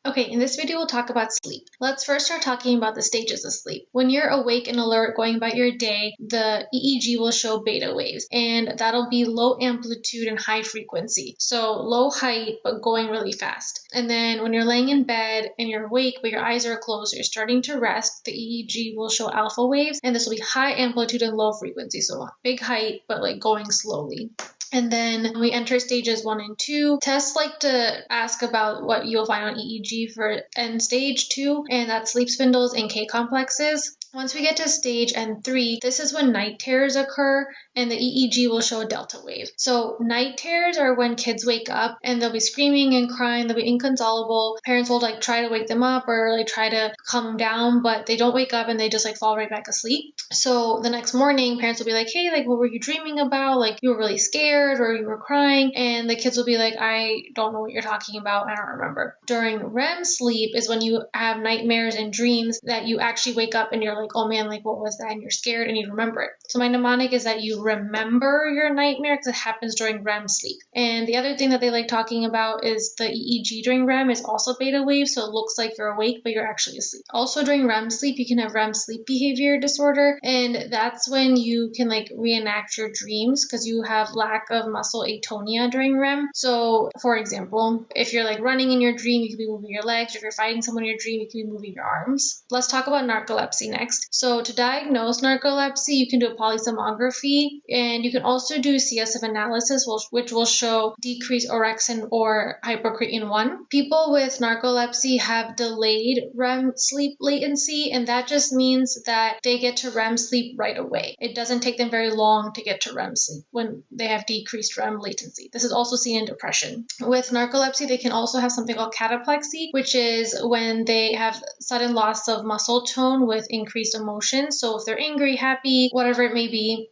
Okay, in this video we'll talk about sleep. Let's first start talking about the stages of sleep. When you're awake and alert going about your day, the EEG will show beta waves, and that'll be low amplitude and high frequency. So low height, but going really fast. And then when you're laying in bed and you're awake, but your eyes are closed, you're starting to rest, the EEG will show alpha waves, and this will be high amplitude and low frequency. So big height, but like going slowly. And then we enter stages 1 and 2. Tests like to ask about what you'll find on EEG for end stage 2, and that's sleep spindles and K complexes. Once we get to stage N3, this is when night terrors occur, and the EEG will show a delta wave. So night terrors are when kids wake up and they'll be screaming and crying, they'll be inconsolable. Parents will try to wake them up or try to calm them down, but they don't wake up and they just fall right back asleep. So the next morning, parents will be like, hey, what were you dreaming about? You were really scared or you were crying. And the kids will be like, I don't know what you're talking about. I don't remember. During REM sleep is when you have nightmares and dreams that you actually wake up and you're like, oh man, what was that? And you're scared and you remember it. So my mnemonic is that you remember your nightmare because it happens during REM sleep. And the other thing that they like talking about is the EEG during REM is also beta waves. So it looks like you're awake, but you're actually asleep. Also during REM sleep, you can have REM sleep behavior disorder. And that's when you can reenact your dreams because you have lack of muscle atonia during REM. So for example, if you're running in your dream, you could be moving your legs. If you're fighting someone in your dream, you could be moving your arms. Let's talk about narcolepsy next. So to diagnose narcolepsy, you can do a polysomnography, and you can also do CSF analysis, which will show decreased orexin or hypocretin 1. People with narcolepsy have delayed REM sleep latency, and that just means that they get to REM sleep right away. It doesn't take them very long to get to REM sleep when they have decreased REM latency. This is also seen in depression. With narcolepsy, they can also have something called cataplexy, which is when they have sudden loss of muscle tone with increased emotion. So if they're angry, happy, whatever it may be,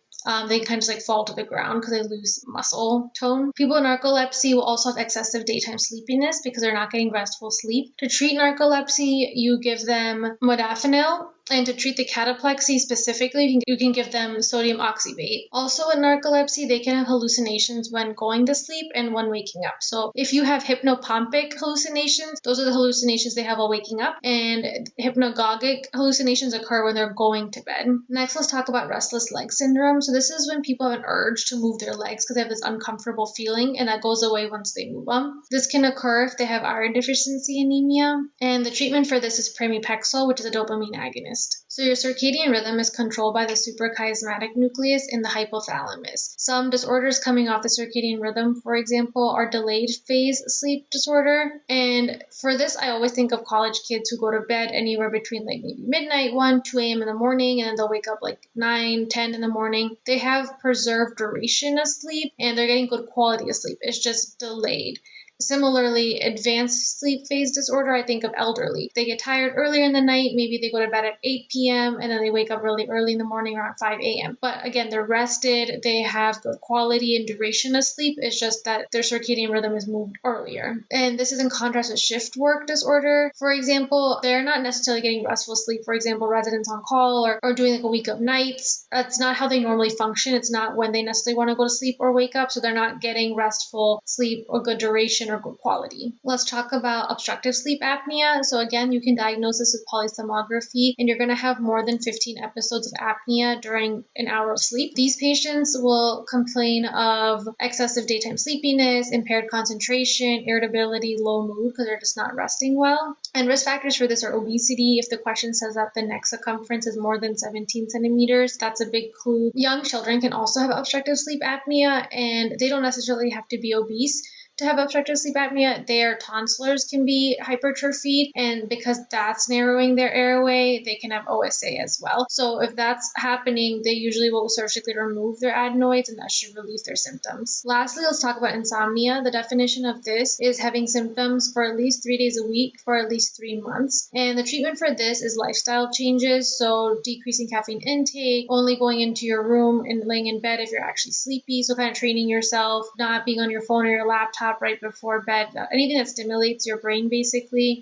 they kind of just fall to the ground because they lose muscle tone. People with narcolepsy will also have excessive daytime sleepiness because they're not getting restful sleep. To treat narcolepsy, you give them modafinil. And to treat the cataplexy specifically, you can give them sodium oxybate. Also in narcolepsy, they can have hallucinations when going to sleep and when waking up. So if you have hypnopompic hallucinations, those are the hallucinations they have while waking up. And hypnagogic hallucinations occur when they're going to bed. Next, let's talk about restless leg syndrome. So this is when people have an urge to move their legs because they have this uncomfortable feeling, and that goes away once they move them. This can occur if they have iron deficiency anemia. And the treatment for this is pramipexole, which is a dopamine agonist. So your circadian rhythm is controlled by the suprachiasmatic nucleus in the hypothalamus. Some disorders coming off the circadian rhythm, for example, are delayed phase sleep disorder. And for this, I always think of college kids who go to bed anywhere between maybe midnight, 1, 2 a.m. in the morning, and then they'll wake up 9, 10 in the morning. They have preserved duration of sleep and they're getting good quality of sleep. It's just delayed. Similarly, advanced sleep phase disorder, I think of elderly. They get tired earlier in the night, maybe they go to bed at 8 p.m. and then they wake up really early in the morning around 5 a.m. But again, they're rested, they have good quality and duration of sleep. It's just that their circadian rhythm is moved earlier. And this is in contrast with shift work disorder. For example, they're not necessarily getting restful sleep. For example, residents on call or doing a week of nights. That's not how they normally function. It's not when they necessarily want to go to sleep or wake up. So they're not getting restful sleep or good duration or good quality. Let's talk about obstructive sleep apnea. So again, you can diagnose this with polysomnography, and you're going to have more than 15 episodes of apnea during an hour of sleep. These patients will complain of excessive daytime sleepiness, impaired concentration, irritability, low mood because they're just not resting well. And risk factors for this are obesity. If the question says that the neck circumference is more than 17 centimeters, that's a big clue. Young children can also have obstructive sleep apnea, and they don't necessarily have to be obese to have obstructive sleep apnea. Their tonsils can be hypertrophied, and because that's narrowing their airway, they can have OSA as well. So if that's happening, they usually will surgically remove their adenoids, and that should relieve their symptoms. Lastly, let's talk about insomnia. The definition of this is having symptoms for at least 3 days a week for at least 3 months. And the treatment for this is lifestyle changes, so decreasing caffeine intake, only going into your room and laying in bed if you're actually sleepy, so kind of training yourself, not being on your phone or your laptop right before bed, anything that stimulates your brain basically.